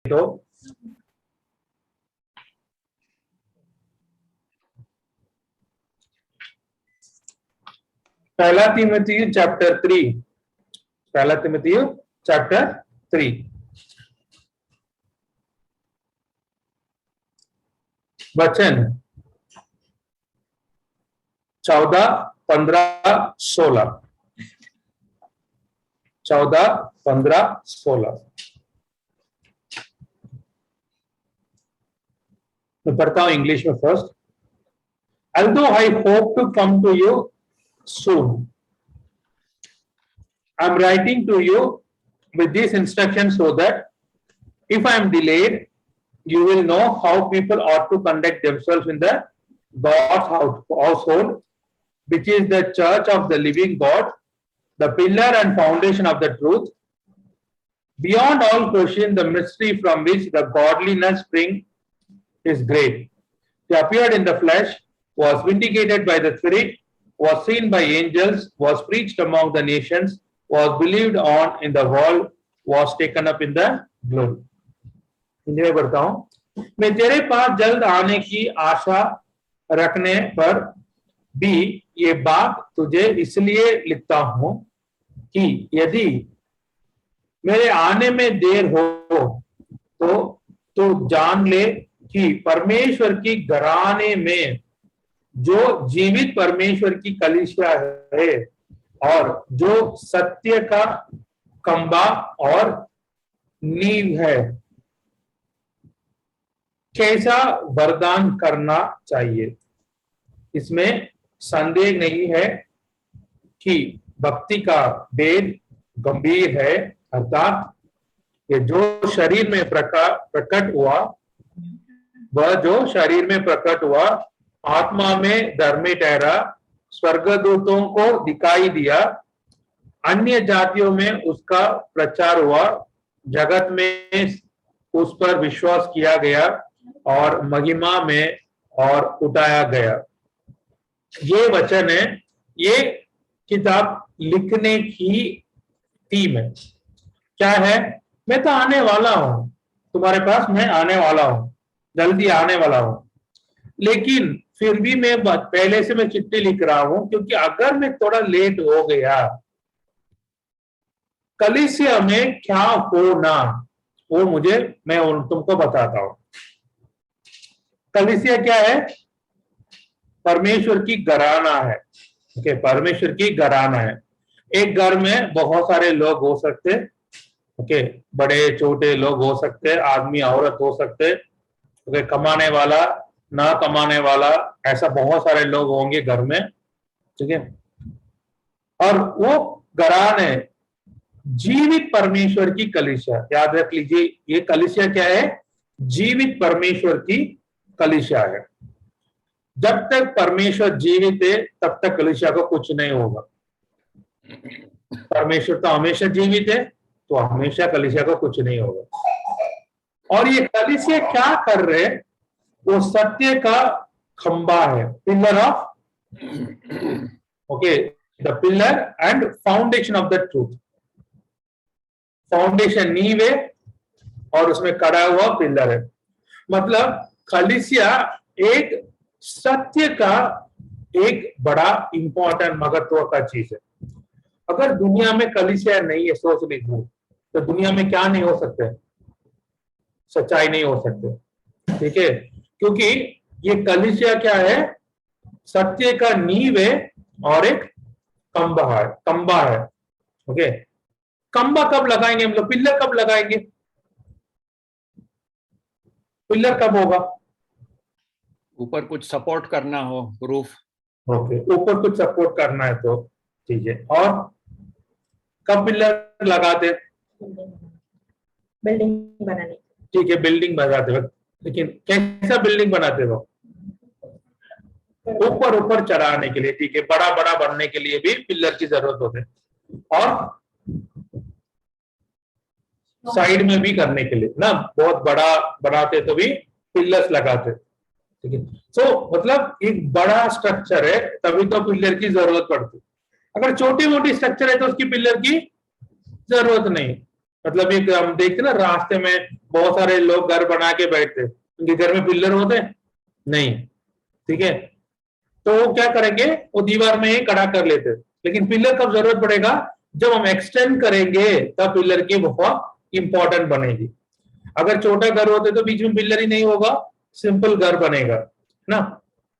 तो पहला तीमुथियुस चैप्टर 3, पहला तीमुथियुस चैप्टर 3 वचन 14, 15, 16, 14, 15, 16 मैं पढ़ता हूं इंग्लिश में first. Although I hope to come to you soon, I am writing to you with these instructions so that if I am delayed, you will know how people ought to conduct themselves in the God's household, which is the church of the living God, the pillar and foundation of the truth. Beyond all question, the mystery from which the godliness springs is great. He appeared in the flesh, was vindicated by the Spirit, was seen by angels, was preached among the nations, was believed on in the world, was taken up in the glory. Hindi पढ़ता हूं. मैं तेरे पास जल्द आने की आशा रखने पर भी ये बात तुझे इसलिए लिखता हूं कि यदि मेरे आने में देर हो तो जान ले कि परमेश्वर की घराने में जो जीवित परमेश्वर की कलीसिया है और जो सत्य का खंबा और नींव है, कैसा वरदान करना चाहिए. इसमें संदेह नहीं है कि भक्ति का भेद गंभीर है, अर्थात ये जो शरीर में प्रकट हुआ, वह जो शरीर में प्रकट हुआ आत्मा में धर्मी ठहरा, स्वर्गदूतों को दिखाई दिया, अन्य जातियों में उसका प्रचार हुआ, जगत में उस पर विश्वास किया गया और महिमा में और उठाया गया. ये वचन है, ये किताब लिखने की थीम है. क्या है? मैं तो आने वाला हूं तुम्हारे पास, मैं आने वाला हूं, जल्दी आने वाला हूं. लेकिन फिर भी मैं पहले से मैं चिट्ठी लिख रहा हूं, क्योंकि अगर मैं थोड़ा लेट हो गया, कलीसिया में क्या होना वो मैं तुमको बताता हूं. कलीसिया क्या है? परमेश्वर की घराना है. ओके, परमेश्वर की घराना है. एक घर में बहुत सारे लोग हो सकते, ओके, बड़े छोटे लोग हो सकते, आदमी औरत हो सकते, ओके, कमाने वाला ना कमाने वाला, ऐसा बहुत सारे लोग होंगे घर में. ठीक है, और वो घराने जीवित परमेश्वर की कलीसिया. याद रख लीजिए, ये कलीसिया क्या है? जीवित परमेश्वर की कलीसिया है. जब तक परमेश्वर जीवित है तब तक कलीसिया को कुछ नहीं होगा. परमेश्वर तो हमेशा जीवित है, तो हमेशा कलीसिया को कुछ नहीं होगा. और ये कलीसिया क्या कर रहे? वो सत्य का खंबा है, pillar of, okay, the pillar and foundation of the truth. Foundation नींव है और उसमें खड़ा हुआ पिलर है. मतलब कलीसिया एक सत्य का एक बड़ा इंपॉर्टेंट महत्व का चीज है. अगर दुनिया में कलीसिया नहीं है, सोच लीजिए, तो दुनिया में क्या नहीं हो सकते? सच्चाई नहीं हो सकते. ठीक है, क्योंकि ये कलीसिया क्या है? सत्य का नींव है और एक खंबा है. ओके, खंबा कब लगाएंगे हम लोग? पिलर कब लगाएंगे? पिलर कब होगा? ऊपर कुछ सपोर्ट करना हो, रूफ. ओके, ऊपर कुछ सपोर्ट करना है तो ठीक है. और कब पिलर लगाते? बिल्डिंग बनाने. ठीक है, बिल्डिंग बनाते वक्त. लेकिन कैसा बिल्डिंग बनाते हो? ऊपर चढ़ाने के लिए. ठीक है, बड़ा बनने के लिए भी पिलर की जरूरत होती है, और साइड में भी करने के लिए ना, बहुत बड़ा बनाते तो भी पिलर्स लगाते. ठीक है, सो मतलब एक बड़ा स्ट्रक्चर है तभी तो पिलर की जरूरत पड़ती. अगर छोटी मोटी स्ट्रक्चर है तो उसकी पिलर की जरूरत नहीं. मतलब ये हम देखते ना रास्ते में बहुत सारे लोग घर बना के बैठते, उनके घर में पिलर होते नहीं, ठीक है, तो वो क्या करेंगे, वो दीवार में ही खड़ा कर लेते। लेकिन पिलर कब जरूरत पड़ेगा, जब हम एक्सटेंड करेंगे तब पिलर की बहुत इंपॉर्टेंट बनेगी। अगर छोटा घर होते तो बीच में पिलर ही नहीं होगा, सिंपल घर बनेगा ना,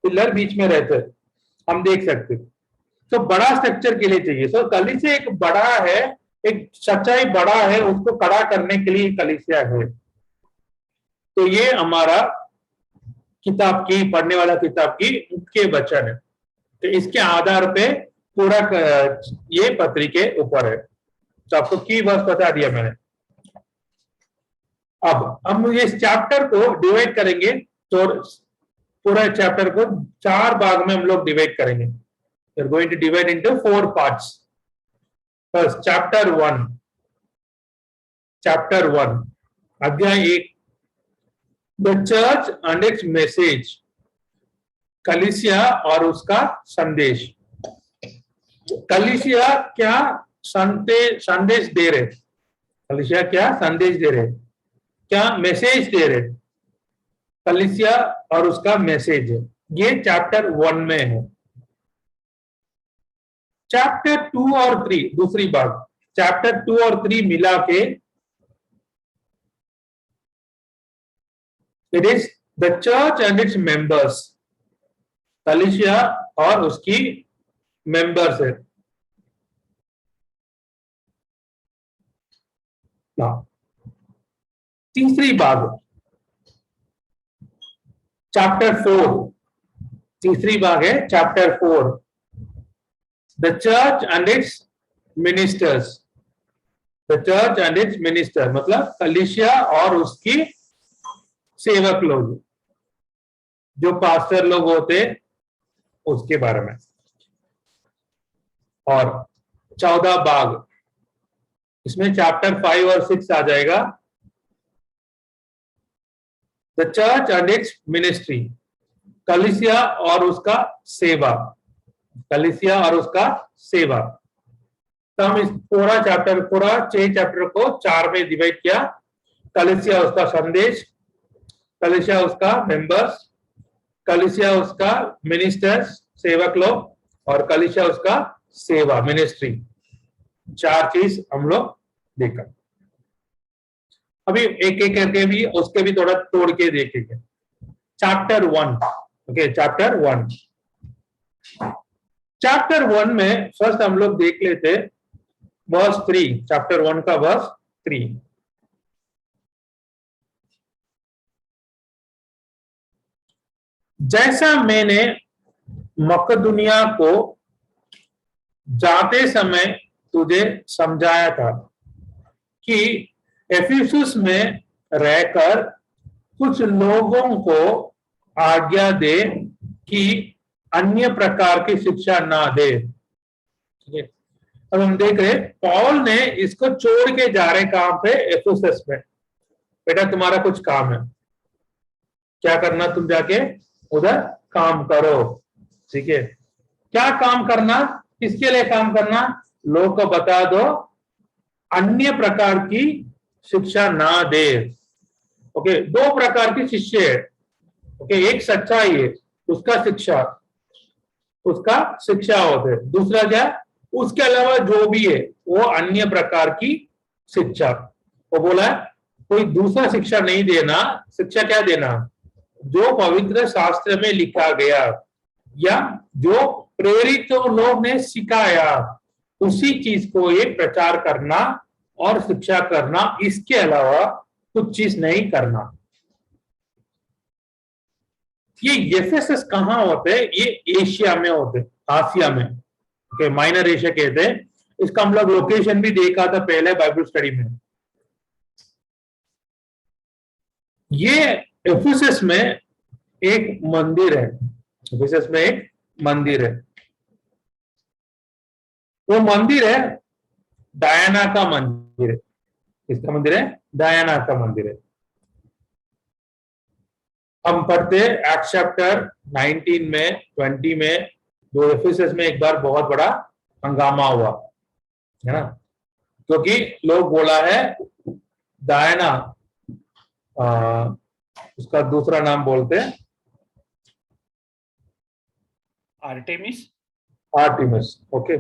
पिलर बीच में रहते, हम देख सकते। तो बड़ा स्ट्रक्चर के लिए चाहिए। तो कलीसिया एक बड़ा है, एक सच्चाई बड़ा है, उसको खड़ा करने के लिए कलीसिया है। तो ये हमारा किताब की, पढ़ने वाला किताब की मुख्य वचन है। तो इसके आधार पे पूरा ये पत्री के ऊपर है। तो आपको की वर्स बता दिया मैंने। अब हम इस चैप्टर को डिवाइड करेंगे, तो पूरा चैप्टर को 4 भाग में हम लोग डिवाइड करेंगे। We are going to divide into 4 parts. First, chapter 1. Chapter 1. अध्याय 1. The church and its message. कलीसिया और उसका संदेश। कलीसिया क्या संदेश दे रहे, कलीसिया क्या संदेश दे रहे, क्या मैसेज दे रहे, कलीसिया और उसका मैसेज है। ये चैप्टर 1 में है। चैप्टर 2 और 3 दूसरी बात, चैप्टर 2 और 3 मिला के it is the church and its members, कलीसिया और उसकी मेंबर्स है। तीसरी बात, चैप्टर 4, तीसरी भाग है chapter 4, The church and its ministers. The church and its minister मतलब कलीसिया और उसकी सेवक लोग, जो पास्टर लोग होते उसके बारे में। और 14 भाग, इसमें चैप्टर 5 और 6 आ जाएगा। The church and its ministry, कलीसिया और उसका सेवा, कलीसिया और उसका सेवा। तो हम इस पूरा चैप्टर, पूरा 6 चैप्टर को 4 में डिवाइड किया। कलीसिया उसका संदेश, कलीसिया उसका मेंबर्स, कलीसिया उसका मिनिस्टर्स सेवक लोग, और कलीसिया उसका सेवा मिनिस्ट्री। 4 चीज हम लोग देखा। अभी एक एक करके भी उसके भी थोड़ा तोड़ के देखेंगे। Chapter 1, okay, chapter 1। चैप्टर 1 में फर्स्ट हम लोग देख लेते वर्स 3, चैप्टर 1 का वर्स 3। जैसा मैंने मकदुनिया को जाते समय तुझे समझाया था कि एफिसुस में रहकर कुछ लोगों को आज्ञा दे कि अन्य प्रकार की शिक्षा ना दे। ठीक है, अब हम देख रहे पौल ने इसको छोड़ के जा रहे कहां पे, एफिसस में। बेटा तुम्हारा कुछ काम है, क्या करना, तुम जाके उधर काम करो। ठीक है, क्या काम करना, किसके लिए काम करना, लोग को बता दो अन्य प्रकार की शिक्षा ना दे। ओके, 2 प्रकार की शिष्य है। ओके, एक सच्चाई है, उसका शिक्षा होते, दूसरा क्या, उसके अलावा जो भी है वो अन्य प्रकार की शिक्षा। वो बोला कोई दूसरा शिक्षा नहीं देना, शिक्षा क्या देना, जो पवित्र शास्त्र में लिखा गया या जो प्रेरित लोग ने सिखाया उसी चीज को ये प्रचार करना और शिक्षा करना, इसके अलावा कुछ चीज नहीं करना। ये एफेसस कहाँ होते हैं, ये एशिया में होते, आसिया में। ओके, माइनर एशिया कहते हैं इसका। हम लोग लोकेशन भी देखा था पहले बाइबल स्टडी में। ये एफेसस में एक मंदिर है, एफेसस में एक मंदिर है। वो मंदिर है डायना का मंदिर है। किसका मंदिर है, डायना का मंदिर है। हम पढ़ते एक्ट्स चैप्टर 19 में 20 में, जो एफेसस में एक बार बहुत बड़ा हंगामा हुआ है ना, क्योंकि लोग बोला है डायना, उसका दूसरा नाम बोलते हैं आर्टेमिस। आर्टिमिस। ओके,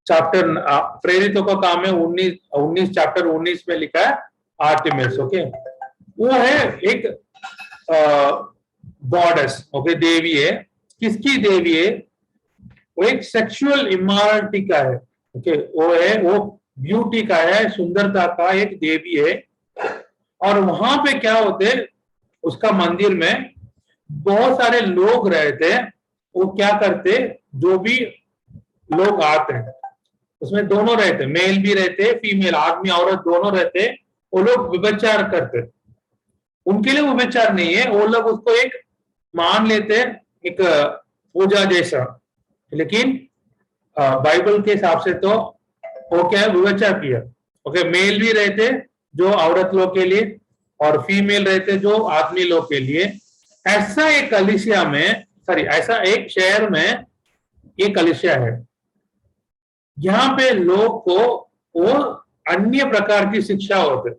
चैप्टर प्रेरितों का काम है 19 चैप्टर 19 में लिखा है आर्टिमिस। ओके, वो है एक गॉडेस। ओके, देवी है। किसकी देवी है? वो एक सेक्सुअल इमोरलिटी का है। ओके, वो ब्यूटी का है, सुंदरता का एक देवी है। और वहां पे क्या होते, उसका मंदिर में बहुत सारे लोग रहते। वो क्या करते, जो भी लोग आते हैं उसमें दोनों रहते, मेल भी रहते, फीमेल, आदमी औरत दोनों रहते। वो लोग व्यभिचार करते। उनके लिए व्यभिचार नहीं है, वो लोग उसको एक मान लेते, एक पूजा जैसा। लेकिन बाइबल के हिसाब से तो वो क्या है, व्यभिचार किया। ओके, मेल भी रहते जो औरत लोग के लिए, और फीमेल रहते जो आदमी लोग के लिए। ऐसा एक कलीसिया में, सॉरी, ऐसा एक शहर में ये कलीसिया है। यहाँ पे लोग को वो अन्य प्रकार की शिक्षा होते।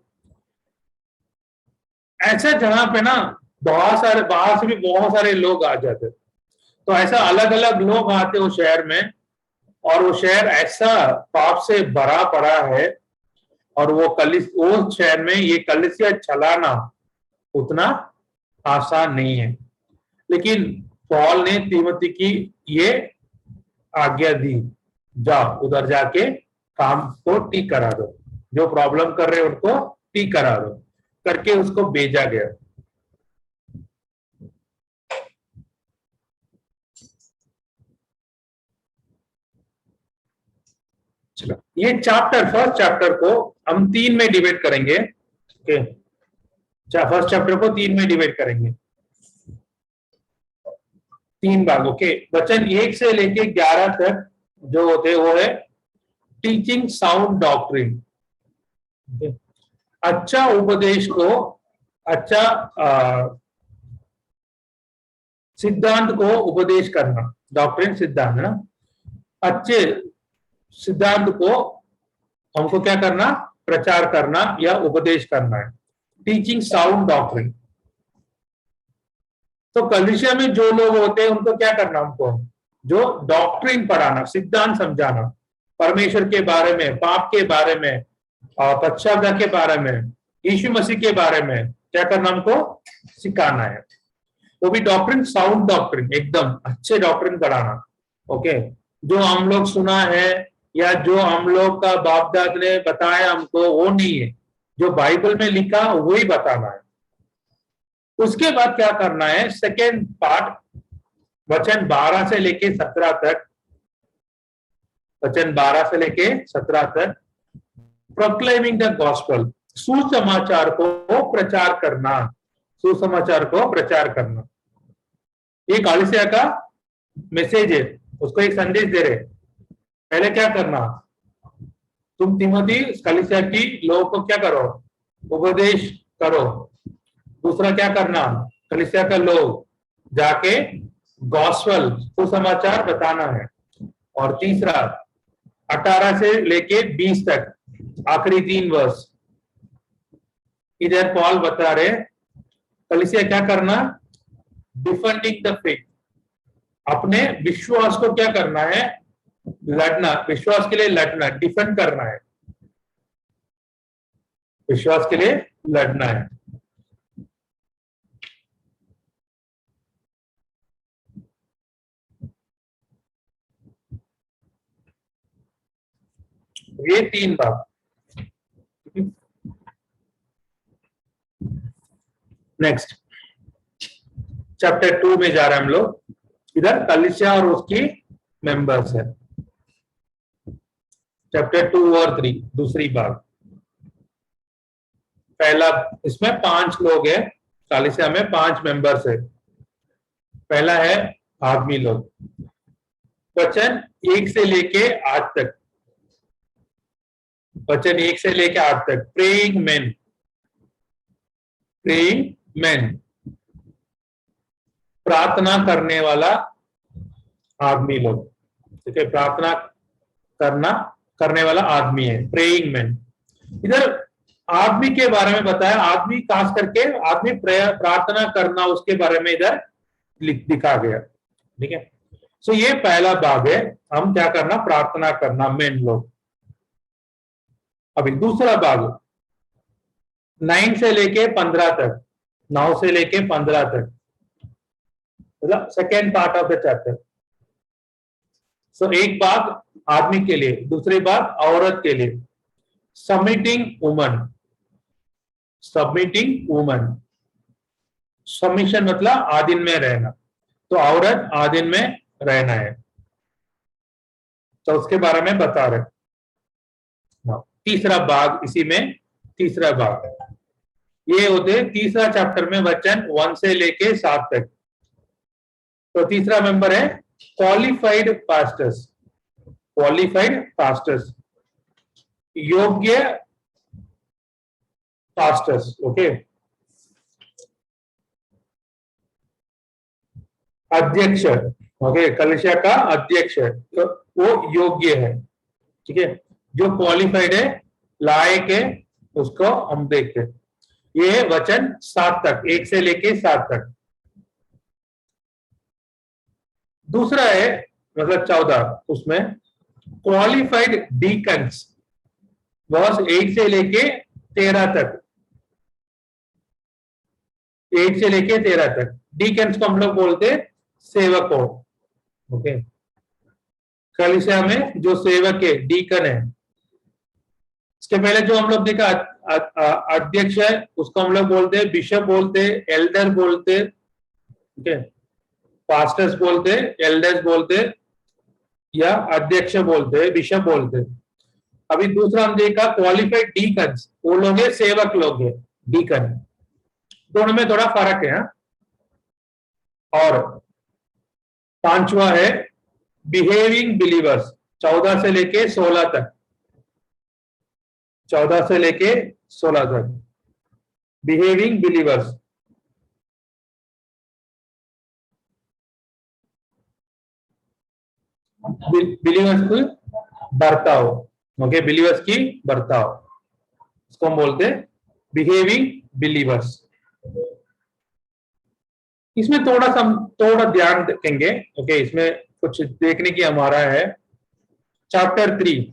ऐसा जहां पे ना बहुत सारे बाहर से भी बहुत सारे लोग आ जाते। तो ऐसा अलग अलग लोग आते वो शहर में, और वो शहर ऐसा पाप से भरा पड़ा है। और वो शहर में ये कलीसिया चलाना उतना आसान नहीं है। लेकिन पॉल ने तीमुथी की ये आज्ञा दी, जाओ उधर जाके काम को ठीक करा दो, जो प्रॉब्लम कर रहे उनको ठीक करा दो, करके उसको भेजा गया। चलो, ये फर्स्ट चैप्टर को हम 3 में डिवाइड करेंगे। ओके, फर्स्ट चैप्टर को 3 में डिवाइड करेंगे, 3 भाग। ओके, वचन 1 से लेके 11 तक जो होते वो है टीचिंग साउंड डॉक्ट्रिन। अच्छा उपदेश को, अच्छा सिद्धांत को उपदेश करना, डॉक्ट्रिन सिद्धांत है ना। अच्छे सिद्धांत को हमको क्या करना, प्रचार करना या उपदेश करना है, टीचिंग साउंड डॉक्ट्रिन। तो कलीसिया में जो लोग होते हैं उनको क्या करना, हमको जो डॉक्ट्रिन पढ़ाना, सिद्धांत समझाना, परमेश्वर के बारे में, पाप के बारे में, पश्चाताप के बारे में, यीशु मसीह के बारे में क्या करना, हमको सिखाना है। वो भी डॉक्ट्रिन, साउंड डॉक्ट्रिन, एकदम अच्छे डॉक्ट्रिन पढ़ाना। ओके, जो हम लोग सुना है या जो हम लोग का बाप दाद ने बताया हमको, वो नहीं है। जो बाइबल में लिखा वही बताना है। उसके बाद क्या करना है, सेकेंड पार्ट, वचन 12 से लेके 17 तक, वचन 12 से लेके 17 तक, प्रोक्लेमिंग द गॉस्पेल, सुसमाचार को प्रचार करना, सुसमाचार को प्रचार करना। ये कलीसिया का मैसेज है, उसको एक संदेश दे रहे। पहले क्या करना, तुम तीमुथी कलीसिया की लोगों को क्या करो, उपदेश करो। दूसरा क्या करना, कलीसिया का लोग जाके गॉस्पेल, सुसमाचार बताना है। और तीसरा 18 से लेके 20 तक, आखिरी 3 वर्ष, इधर पॉल बता रहे कलीसिया क्या करना, डिफेंडिंग द फेथ, अपने विश्वास को क्या करना है, लड़ना, विश्वास के लिए लड़ना, डिफेंड करना है, विश्वास के लिए लड़ना है। ये 3 बात। नेक्स्ट चैप्टर 2 में जा रहे हैं हम लोग। इधर कलीसिया और उसकी मेंबर्स है, चैप्टर 2 और 3, दूसरी बात। पहला, इसमें 5 लोग हैं, कलीसिया में 5 मेंबर्स है। पहला है आदमी लोग, वचन 1 से लेके 8 तक, वचन 1 से लेके 8 तक, प्रेइंग मैन, प्रेइंग मैन, प्रार्थना करने वाला आदमी लोग। ठीक है, प्रार्थना करने वाला आदमी है, प्रेइंग मैन। इधर आदमी के बारे में बताया, आदमी खास करके आदमी प्रार्थना करना उसके बारे में इधर दिखा गया। ठीक है, सो ये पहला भाग है, हम क्या करना, प्रार्थना करना मेन लोग। अभी दूसरा भाग 9 से लेके 15 तक, 9 से लेके 15 तक, मतलब second part of the chapter. So एक भाग आदमी के लिए, दूसरी भाग औरत के लिए। Submitting woman, submitting woman, submission मतलब आधीन में रहना, तो औरत आधीन में रहना है, तो उसके बारे में बता रहे। तीसरा भाग इसी में, तीसरा भाग ये होते तीसरा चैप्टर में वचन 1 से लेके 7 तक। तो तीसरा मेंबर है क्वालिफाइड पास्टर्स, क्वालिफाइड पास्टर्स, योग्य पास्टर्स। ओके, अध्यक्ष, ओके, कलीसिया का अध्यक्ष है, तो वो योग्य है। ठीक है, जो क्वालिफाइड है, लायक है, उसको हम देखते हैं। ये वचन 7 तक, 1 से लेके 7 तक। दूसरा है मतलब 14, उसमें क्वालिफाइड डीकन्स, वर्स 8 से लेके 13 तक, 8 से लेके 13 तक। डीकन्स को हम लोग बोलते सेवकों। ओके, कलीसिया में जो सेवक है, डीकन है। इसके पहले जो हम लोग देखा अध्यक्ष है, उसको हम लोग बोलते बिशप बोलते, एल्डर बोलते, ठीक है, पास्टर्स बोलते, एल्डर्स बोलते, या अध्यक्ष बोलते, बिशप बोलते। अभी दूसरा हम देखा क्वालिफाइड डीकन्स, वो लोग है सेवक लोग है, डीकन। दोनों में थोड़ा फर्क है। और पांचवा है बिहेविंग बिलीवर्स, 14 से लेके 16 तक, 14 से लेके 16 तक बिहेविंग बिलीवर्स। बिलीवर्स की बर्ताव, ओके, बिलीवर्स की बर्ताव, इसको हम बोलते हैं बिहेविंग बिलीवर्स। इसमें थोड़ा ध्यान देंगे। ओके, इसमें कुछ देखने की हमारा है। चैप्टर 3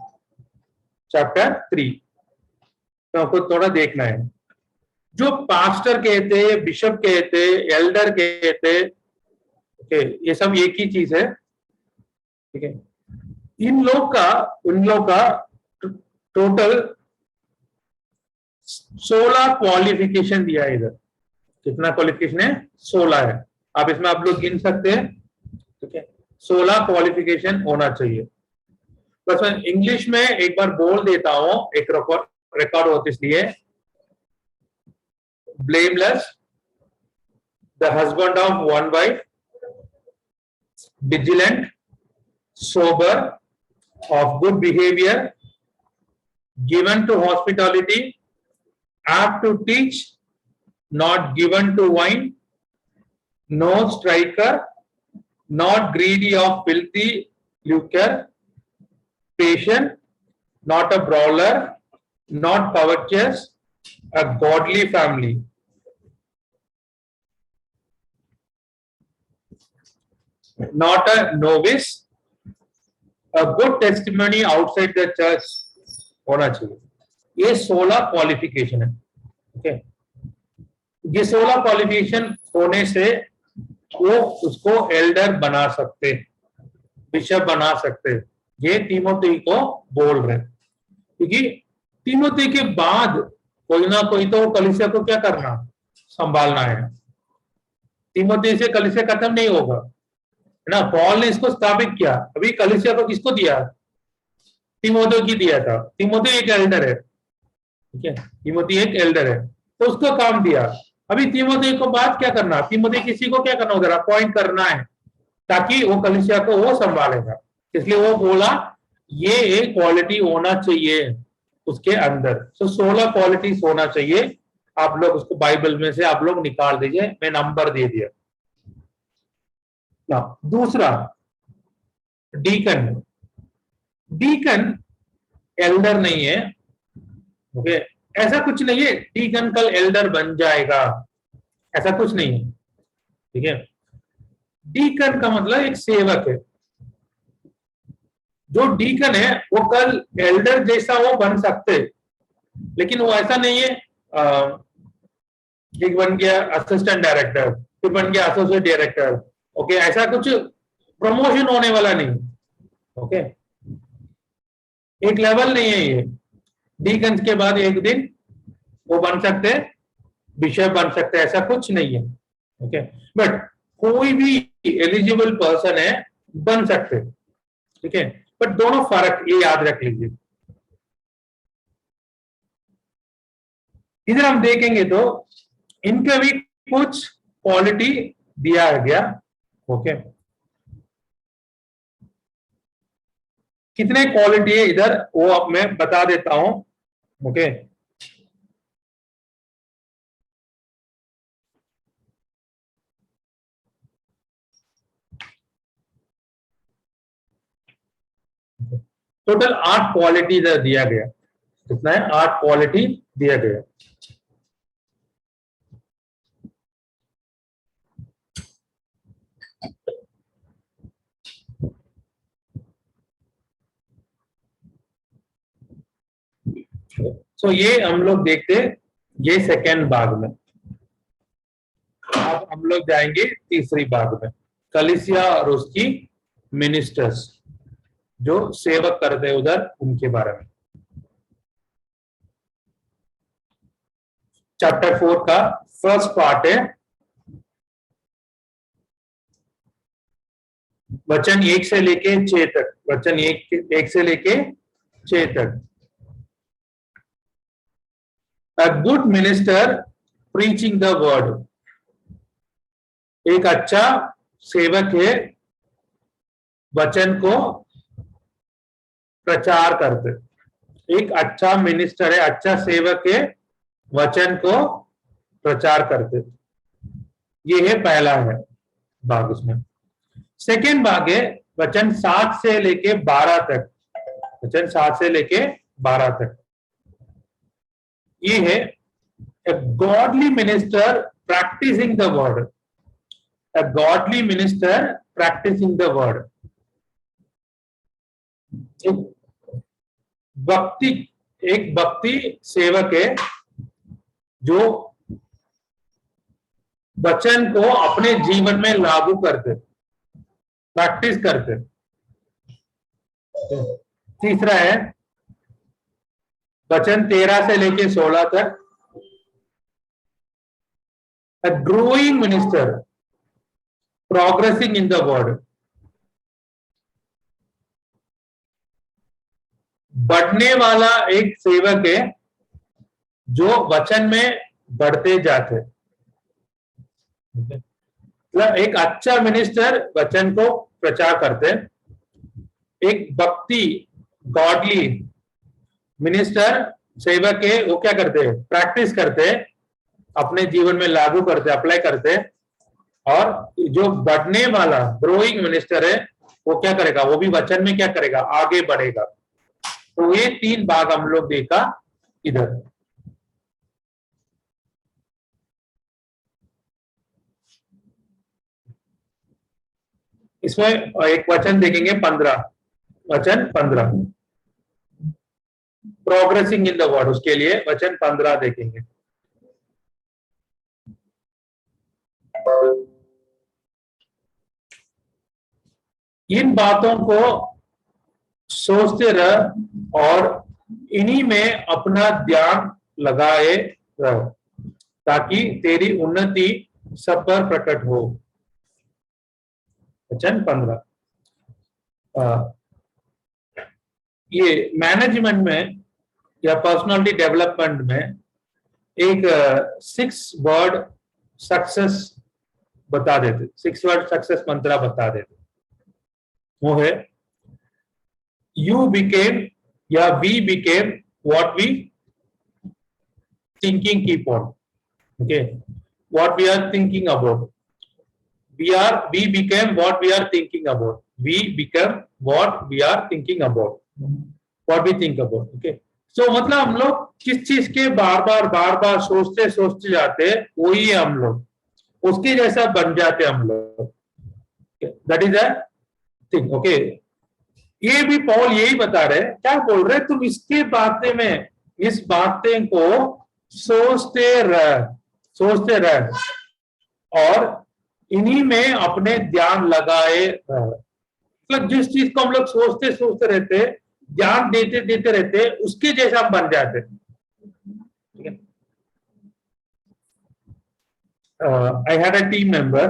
तो आपको थोड़ा देखना है। जो पास्टर कहते, बिशप कहते, एल्डर कहते, ओके, ये सब एक ही चीज है। ठीक है, उन लोग का टोटल 16 क्वालिफिकेशन दिया है इधर। कितना क्वालिफिकेशन है? 16 है। आप इसमें आप लोग गिन सकते हैं। ठीक है, 16 क्वालिफिकेशन होना चाहिए। बस मैं इंग्लिश में एक बार बोल देता हूं, एक रिकॉर्ड होती इसलिए। Blameless, the husband of one wife, vigilant, sober, of good behavior, given to hospitality, apt to teach, not given to wine, no striker, not greedy of filthy lucre, patient, not a brawler, not covetous, a godly family. Not a novice, a good testimony outside the church होना चाहिए। ये 16 qualification है। Okay, ये 16 qualification होने से वो उसको Elder बना सकते, बिशप बना सकते। ये तीमोथी को बोल रहे, क्योंकि तीमोथी के बाद कोई ना कोई तो कलीसिया को क्या करना, संभालना है। तीमोथी से कलीसिया खत्म नहीं होगा, है ना। पॉल ने इसको स्थापित किया, अभी कलीसिया को किसको दिया? तीमोथी की दिया था। तीमोथी एक एल्डर है, ठीक है, तीमोथी एक एल्डर है, तो उसको काम दिया। अभी तीमोथी को बात क्या करना, तीमोथी किसी को क्या करना, उधर अपॉइंट करना है, ताकि वो कलीसिया को वो संभालेगा। इसलिए वो बोला ये एक क्वालिटी होना चाहिए उसके अंदर। तो 16 क्वालिटीज होना चाहिए। आप लोग उसको बाइबल में से आप लोग निकाल दीजिए, मैं नंबर दे दिया ना। दूसरा डीकन, डीकन एल्डर नहीं है। ओके, ऐसा कुछ नहीं है डीकन कल एल्डर बन जाएगा, ऐसा कुछ नहीं है, ठीक है। डीकन का मतलब एक सेवक है, जो डीकन है वो कल एल्डर जैसा वो बन सकते, लेकिन वो ऐसा नहीं है एक बन गया असिस्टेंट डायरेक्टर, फिर बन गया एसोसिएट डायरेक्टर, ओके, ऐसा कुछ प्रमोशन होने वाला नहीं, ओके, एक लेवल नहीं है ये। डीकन के बाद एक दिन वो बन सकते, बिशप बन सकते, ऐसा कुछ नहीं है, ओके। बट कोई भी एलिजिबल पर्सन है बन सकते, ठीक है। बट दोनों फर्क ये याद रख लीजिए। इधर हम देखेंगे तो इनका भी कुछ क्वालिटी दिया गया, ओके। कितने क्वालिटी है इधर वो अब मैं बता देता हूं, ओके। टोटल 8 क्वालिटी इधर दिया गया, कितना है 8 क्वालिटी दिया गया। सो ये हम लोग देखते ये सेकेंड भाग में। अब हम लोग जाएंगे तीसरी भाग में, कलीसिया और उसकी मिनिस्टर्स जो सेवक करते हैं उधर, उनके बारे में। चैप्टर 4 का फर्स्ट पार्ट है, वचन 1 से लेके 6 तक, वचन 1 से लेके 6 तक। A good minister preaching the word, एक अच्छा सेवक है वचन को प्रचार करते। एक अच्छा मिनिस्टर है, अच्छा सेवक है वचन को प्रचार करते। ये है पहला है भाग उसमें। सेकेंड भाग है वचन 7 से लेके 12 तक, वचन 7 से लेके 12 तक। ये है a godly minister practicing the word, a godly minister practicing the word। एक भक्ति सेवक है जो वचन को अपने जीवन में लागू करते, प्रैक्टिस करते। तीसरा है वचन 13 से लेके 16 तक, a growing minister progressing in the word, बढ़ने वाला एक सेवक है जो वचन में बढ़ते जाते। मतलब एक अच्छा मिनिस्टर वचन को प्रचार करते, एक भक्ति गॉडली मिनिस्टर सेवक है वो क्या करते, प्रैक्टिस करते, अपने जीवन में लागू करते, अप्लाई करते। और जो बढ़ने वाला ग्रोइंग मिनिस्टर है वो क्या करेगा, वो भी वचन में क्या करेगा, आगे बढ़ेगा। तो ये 3 भाग हम लोग देखा इधर। इसमें एक वचन देखेंगे 15, वचन 15 प्रोग्रेसिंग इन द वर्ड, उसके लिए वचन 15 देखेंगे। इन बातों को सोचते रह और इन्हीं में अपना ध्यान लगाए रहो ताकि तेरी उन्नति सब पर प्रकट हो। वचन 15। ये मैनेजमेंट में या पर्सनालिटी डेवलपमेंट में एक 6 वर्ड सक्सेस बता देते, 6 वर्ड सक्सेस मंत्र बता देते। वो है यू बिकेम या we became what we thinking keep on, okay, what we are thinking about, we became what we are thinking about, we become what we are thinking about, what we think about, okay। तो मतलब हम लोग किस चीज के बार बार सोचते सोचते जाते, वही है हम लोग, उसके जैसा बन जाते हम लोग। That is a thing. Okay, ये भी पॉल यही बता रहे, क्या बोल रहे, तुम इसके बातें में, इस बातें को सोचते रह और इन्हीं में अपने ध्यान लगाए रह। मतलब जिस चीज को हम लोग सोचते सोचते रहते, ध्यान देते देते रहते, उसके जैसा हम बन जाते। ठीक है। I had a team member,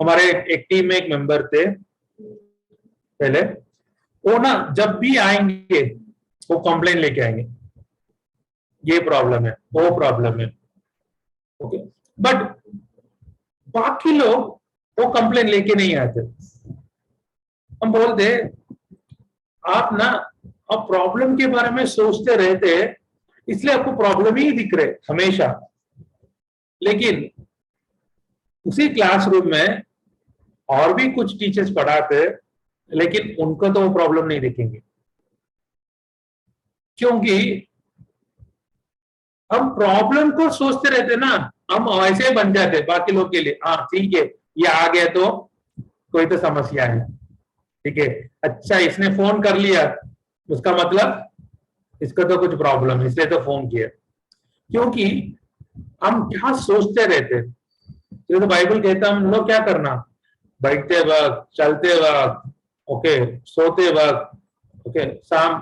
हमारे एक टीम में एक मेंबर थे पहले, वो ना जब भी आएंगे वो कंप्लेन लेके आएंगे, ये प्रॉब्लम है, वो प्रॉब्लम है। ओके, बट बाकी लोग वो कंप्लेन लेके नहीं आते। हम बोलते आप ना अब प्रॉब्लम के बारे में सोचते रहते, इसलिए आपको प्रॉब्लम ही दिख रहे हमेशा। लेकिन उसी क्लासरूम में और भी कुछ टीचर्स पढ़ाते, लेकिन उनको तो वो प्रॉब्लम नहीं दिखेंगे, क्योंकि हम प्रॉब्लम को सोचते रहते ना, हम ऐसे बन जाते बाकी लोग के लिए। हाँ ठीक है, ये आ गया तो कोई तो समस्या है, ठीक है, अच्छा इसने फोन कर लिया, उसका मतलब इसका तो कुछ प्रॉब्लम है, इसलिए तो फोन किया। क्योंकि हम क्या सोचते रहते, तो बाइबल कहता है हम लोग क्या करना, बैठते वक्त, चलते वक्त, ओके, सोते वक्त, ओके, शाम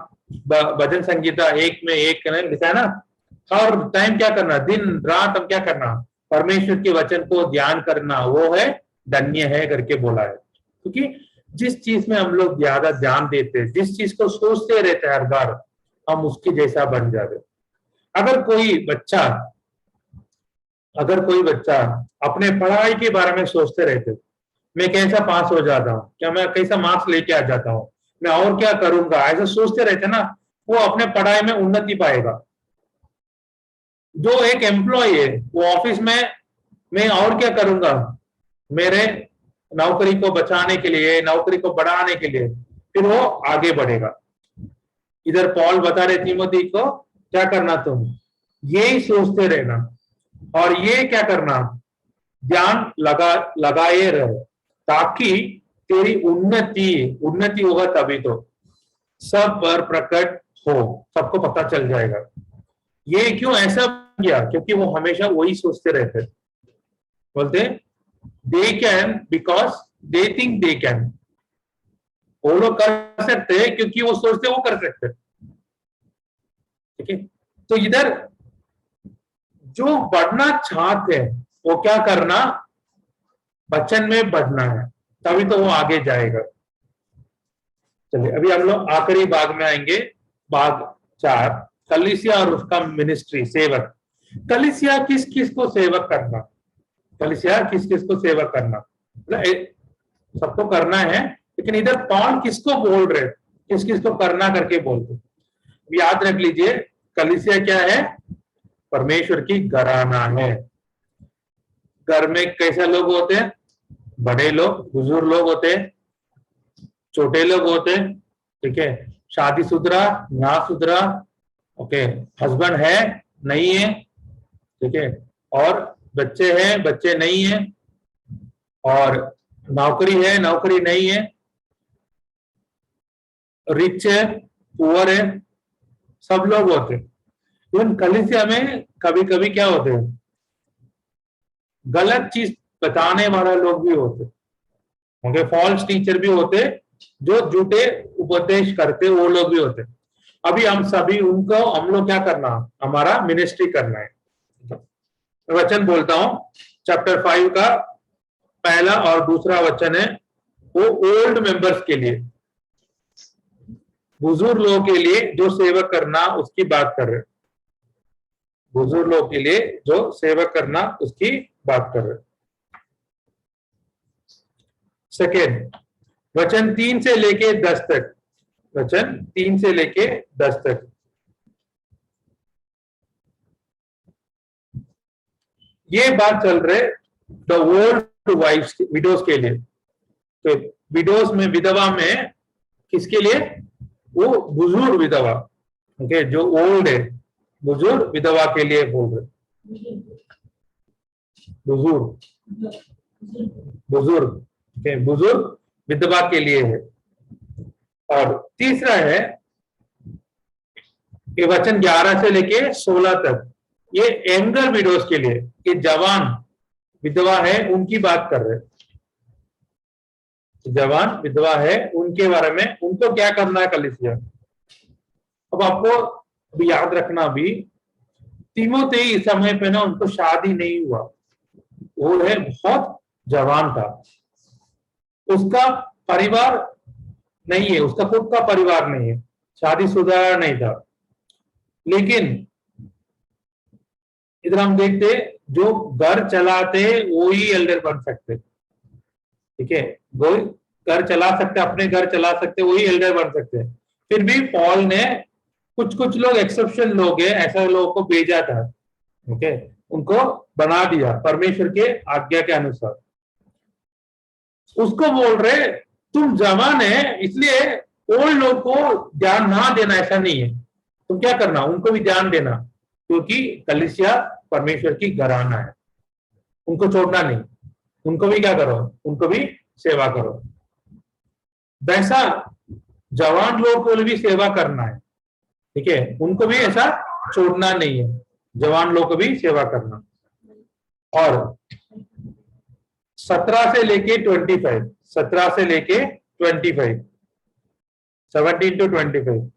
भजन संगीता 1 में 1 लिखा है ना, हर टाइम क्या करना, दिन रात हम क्या करना, परमेश्वर के वचन को ध्यान करना, वो है धन्य है करके बोला है। क्योंकि जिस चीज में हम लोग ज्यादा ध्यान देते, जिस चीज को सोचते रहते हर बार, हम उसके जैसा बन जाते। अगर कोई बच्चा अपने पढ़ाई के बारे में सोचते रहते, मैं कैसा पास हो जाता हूँ, क्या मैं कैसा मार्क्स लेके आ जाता हूँ, मैं और क्या करूंगा, ऐसा सोचते रहते ना, वो अपने पढ़ाई में उन्नति पाएगा। जो एक एम्प्लॉय है, वो ऑफिस में मैं और क्या करूंगा, मेरे नौकरी को बचाने के लिए, नौकरी को बढ़ाने के लिए, फिर वो आगे बढ़ेगा। इधर पॉल बता रहे तिमोथी को क्या करना, तुम यही सोचते रहना और ये क्या करना, ध्यान लगाए रहो, ताकि तेरी उन्नति होगा, तभी तो सब पर प्रकट हो, सबको पता चल जाएगा। ये क्यों ऐसा किया, क्योंकि वो हमेशा वही सोचते रहते, बोलते they can because they think they can, वो लोग कर सकते हैं क्योंकि वो सोचते वो कर सकते। ठीक है, तो इधर जो बढ़ना चाहते हैं वो क्या करना, वचन में बढ़ना है, तभी तो वो आगे जाएगा। चलिए अभी हम लोग आखिरी भाग में आएंगे, भाग 4, कलीसिया और उसका मिनिस्ट्री, सेवक। कलीसिया किस किस को सेवक करना, कलीसिया किस किस को सेवक करना, सबको करना है, लेकिन इधर पॉल किसको बोल रहे, किस किस को करना करके बोलते। याद रख लीजिए, कलीसिया क्या है, परमेश्वर की घराना है। घर में कैसे लोग होते हैं, बड़े लोग, बुजुर्ग लोग होते हैं, छोटे लोग होते हैं, ठीक है, शादीशुदा, नाशुदा, ओके, हस्बैंड है नहीं है, ठीक है, और बच्चे हैं बच्चे नहीं है, और नौकरी है नौकरी नहीं है, रिच है पुअर है, सब लोग होते हैं। इवन कलीसिया में कभी कभी क्या होते हैं, गलत चीज बताने वाला लोग भी होते होंगे, फॉल्स टीचर भी होते, जो झूठे उपदेश करते, वो लोग भी होते। अभी हम सभी उनको, हम लोग क्या करना, हमारा मिनिस्ट्री करना है। वचन बोलता हूं, चैप्टर 5 का पहला और दूसरा वचन है, वो ओल्ड मेंबर्स के लिए, बुजुर्ग लोगों के लिए जो सेवा करना, उसकी बात कर रहे, बुजुर्ग लोगों के लिए जो सेवा करना, उसकी बात कर रहे। सेकेंड, वचन 3 से लेके 10 तक, वचन 3 से लेके 10 तक, ये बात चल रहे द ओल्ड वाइफ्स, विडोज के लिए। तो विडोज में, विधवा में, किसके लिए, वो बुजुर्ग विधवा, ओके, जो ओल्ड है, बुजुर्ग विधवा के लिए बोल रहे, बुजुर्ग, बुजुर्ग, ओके, बुजुर्ग विधवा के लिए है। और तीसरा है, ये वचन 11 से लेके 16 तक, ये यंगर विडोज के लिए, ये जवान विधवा है उनकी बात कर रहे, जवान विधवा है उनके बारे में, उनको क्या करना है कलीसिया। अब आपको अभी याद रखना, भी तीमोथेई इस समय पे ना उनको शादी नहीं हुआ, वो है बहुत जवान था, उसका परिवार नहीं है, उसका खुद का परिवार नहीं है, शादीशुदा नहीं था। लेकिन इधर हम देखते, जो घर चलाते वो ही एल्डर बन सकते, ठीक है, वो घर चला सकते, अपने घर चला सकते, वही एल्डर बन सकते। फिर भी पॉल ने कुछ कुछ लोग, एक्सेप्शन लोग हैं, ऐसा लोगों को भेजा था, ओके, उनको बना दिया परमेश्वर के आज्ञा के अनुसार। उसको बोल रहे तुम जवान है इसलिए ओल्ड लोग को ध्यान ना देना, ऐसा नहीं है, तुम क्या करना, उनको भी ध्यान देना, क्योंकि कलीसिया परमेश्वर की घराना है, उनको छोड़ना नहीं, उनको भी क्या करो, उनको भी सेवा करो। वैसा जवान लोग को भी सेवा करना है, ठीक है, उनको भी ऐसा छोड़ना नहीं है, जवान लोग को भी सेवा करना। और 17 से लेके 25, 17 से लेके 25, 17 to 25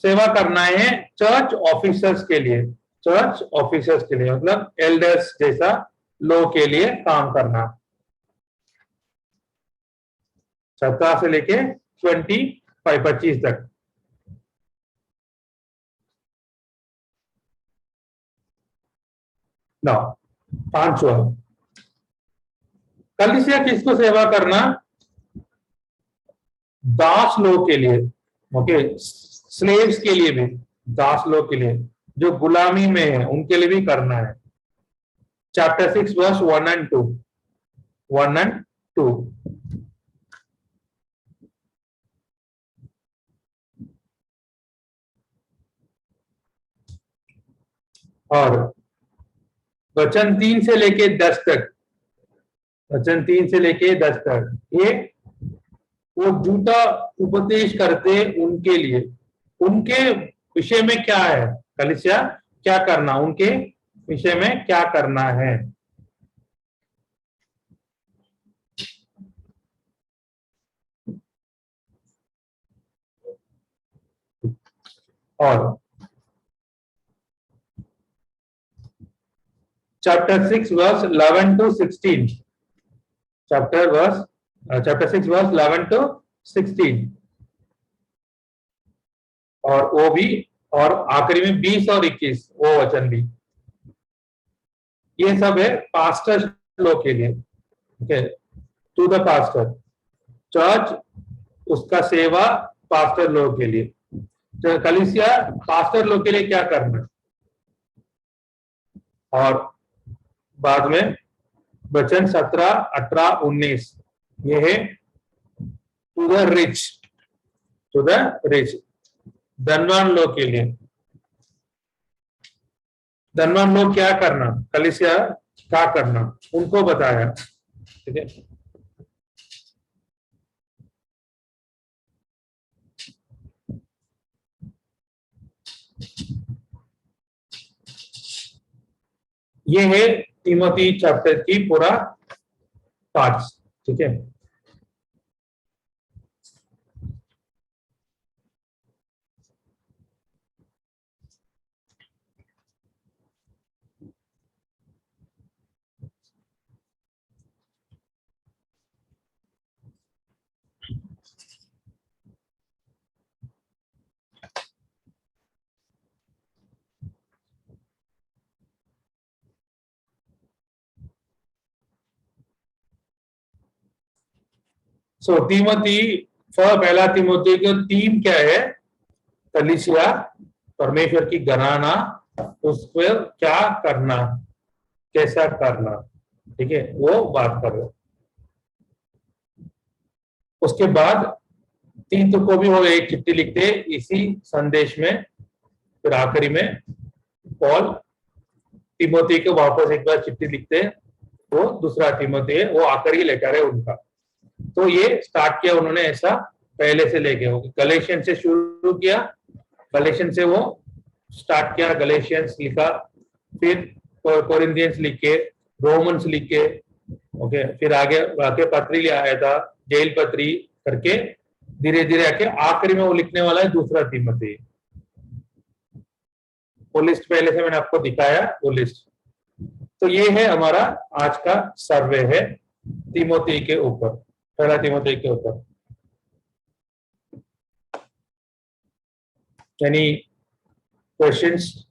सेवा करना है चर्च ऑफिसर्स के लिए, चर्च ऑफिसर्स के लिए मतलब एल्डर्स जैसा लोग के लिए काम करना, 17 से लेके 25 तक। ना 5वां, कलीसिया किसको सेवा करना, दास लोग के लिए, ओके, स्लेव्स के लिए भी, दास लोग के लिए जो गुलामी में है उनके लिए भी करना है। Chapter 6 verse 1 and 2, 1 and 2। और वचन 3 से लेके 10 तक, वचन 3 से लेके 10 तक, ये वो झूठा उपदेश करते उनके लिए, उनके विषय में क्या है, कलीसिया क्या करना, उनके विषय में क्या करना है। और chapter 6 verse 11 to 16, chapter 6 verse 11 to 16, और वो भी, और आखिरी में 20 और 21 वो वचन भी, ये सब है पास्टर लोग के लिए, okay, to the pastor, church उसका सेवा पास्टर लोग के लिए। तो कलीसिया पास्टर लोग के लिए क्या करना, और बाद में वचन 17, 18, 19 ये है to the rich, to the rich, धनवान लोग के लिए। धनवान लोग क्या करना, कलीसिया क्या करना, उनको बताया, ठीक है। ये है तीमोथी चैप्टर की पूरा पार्ट्स, ठीक है। सो तीमोथी, पहला तीमोथी का थीम क्या है, कलीसिया परमेश्वर की घराना, उस पर क्या करना, कैसा करना, ठीक है, वो बात कर रहे। उसके बाद तीतु को भी वो एक चिट्ठी लिखते इसी संदेश में। फिर आखिरी में पॉल तिमोथी को वापस एक बार चिट्ठी लिखते हैं, वो दूसरा तिमोथी है, वो आखिरी लेटर है उनका। तो ये स्टार्ट किया उन्होंने ऐसा पहले से लेके, वो गलेशियन से शुरू किया, गलेशियन से वो स्टार्ट किया, गलेशियंस लिखा, फिर कोरिंथियंस लिखे, रोमन्स लिखे, ओके, फिर आगे पत्री आया था, जेल पत्री करके धीरे धीरे आके आखिरी में वो लिखने वाला है दूसरा तिमोथी। वो लिस्ट पहले से मैंने आपको दिखाया, वो लिस्ट। तो ये है हमारा आज का सर्वे है तिमोथी के ऊपर, पहला तिमोथी के ऊपर। Any questions?